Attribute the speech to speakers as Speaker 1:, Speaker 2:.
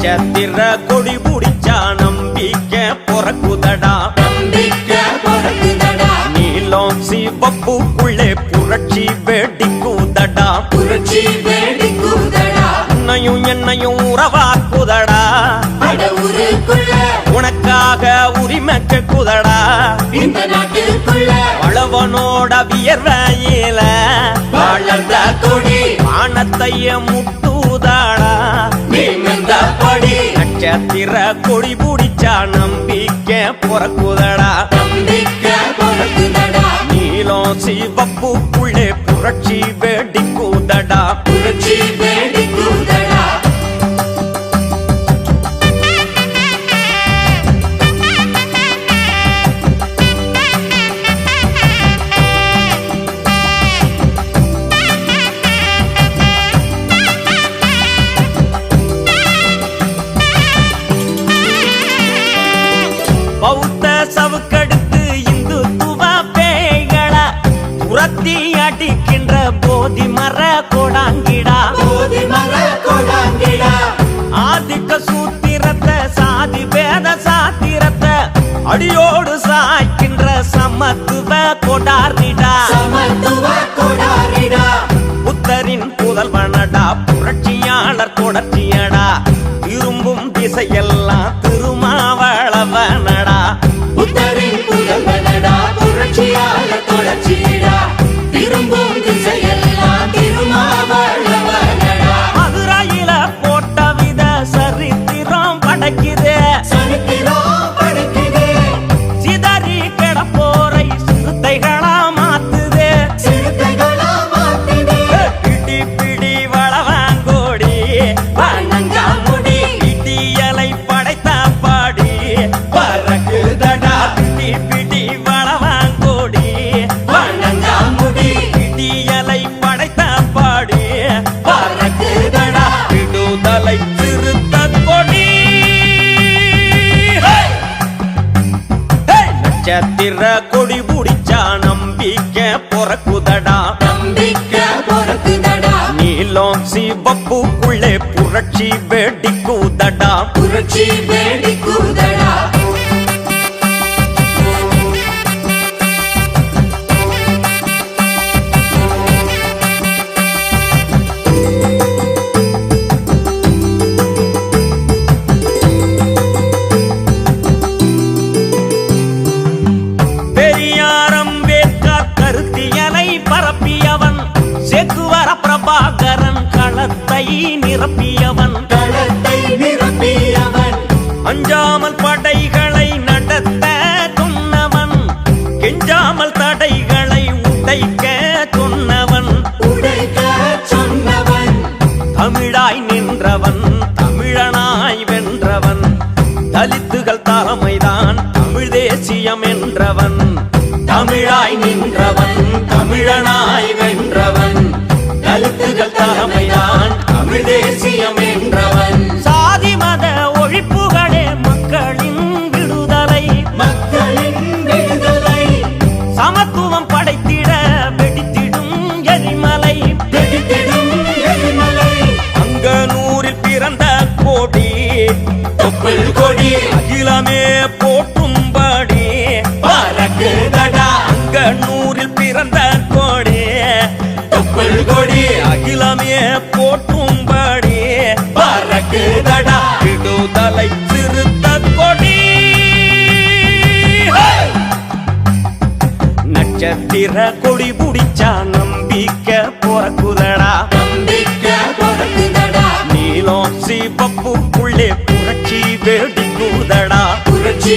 Speaker 1: நட்சத்திர கொடி புடிச்சா நம்பிக்கை பொறக்குதடா, நீலம் சிவப்புக்குள்ளே புரட்சி வெடிக்குதடா, உன்னையும் என்னையும் உறவாக்குதடா, உனக்காக உரிமை கேக்குதடா, வளவனோட வியர்வையில வளர்ந்த கொடி வானத்தைய முட்டுதாடா, நட்சத்திர கொடி புடிச்சா நம்பிக்கை பொறக்குதடா, நீலம் சிவப்புக்குள்ளே புரட்சி வெடிக்குதடா, பௌத்த சவுக்கடுத்து இந்துத்துவ பேய்கள புறத்தி அடிக்கின்ற போதி மர கொடாங்கிடா, ஆதிக்க சூத்திரத்தை சாதி பேத சாத்திரத்தை அடியோடு சாய்க்கின்ற சமத்துவ கொடாரிடா, புத்தரின் புதல்வனடா, புரட்சியாளர் தொடர்ச்சியடா, விரும்பும் திசையெல்லாம் திருமாவளவனடா,
Speaker 2: புத்தரின் புதல்வனடா, புரட்சியாளர் தொடர்ச்சியடா, விரும்பும் திசையெல்லாம் திருமாவளவனடா,
Speaker 1: மதுரையில போட்ட வித சரித்திரம் படைக்குதே, சிதறி கிடப்போரை சிறுத்தைகளா மாத்துதே, பிடி பிடி வளவாங்கோடி
Speaker 2: வணங்காமுடி
Speaker 1: இடியலை படைத்த பாடி பறக்குதடா, பிடி பிடி வளவாங்கோடி
Speaker 2: வணங்காமுடி
Speaker 1: இடியலை படைத்த பாடி
Speaker 2: பறக்குதடா,
Speaker 1: விடுதலை சிறுத்த கொடி, நட்சத்திர கொடி புடிச்சா நம்பிக்கை பொறக்குதடா, நீலம் சிவப்புக்குள்ளே புரட்சி வெடிக்குதடா,
Speaker 2: புரட்சி வெடிக்குதடா,
Speaker 1: பெரியாரம் வேட்கார் கருத்தியலை பரப்பியவன், சேக்குவர பிரபாகரன் களத்தை நிரப்பியவன், அஞ்சாமல் படைகளை நடத்த சொன்னவன், கெஞ்சாமல் தடைகளை உடைக்க சொன்னவன், தமிழாய் நின்றவன், தமிழனாய் வென்றவன், தலித்துகள் தலைமைதான் தமிழ் தேசியம் என்றவன், தமிழாய் நின்றவன், தமிழனாய் வென்றவன், தலித்துகள் தலைமைதான் தமிழ் தேசியம் என்றவன், சாதி மத ஒழிப்புகளே மக்களின் விடுதலை, சமத்துவம் படைத்திட வெடித்திடும் எரிமலை, அங்கனூரில் பிறந்த கோடி
Speaker 2: தொப்புள் கொடி
Speaker 1: அகிலமே போற்றும்படி
Speaker 2: பறக்குதடா,
Speaker 1: அங்கனூரில் பிறந்த கோடி
Speaker 2: தொப்புள் கொடி
Speaker 1: அகிலமே போற்றும்படி
Speaker 2: பறக்குதடா,
Speaker 1: விடுதலை சிறுத்த கொடி, நட்சத்திர கொடி புடிச்சா நம்பிக்கை பொறக்குதடா, நீலம் சிவப்புக்குள்ளே புரட்சி வெடிக்குதடா,
Speaker 2: புரட்சி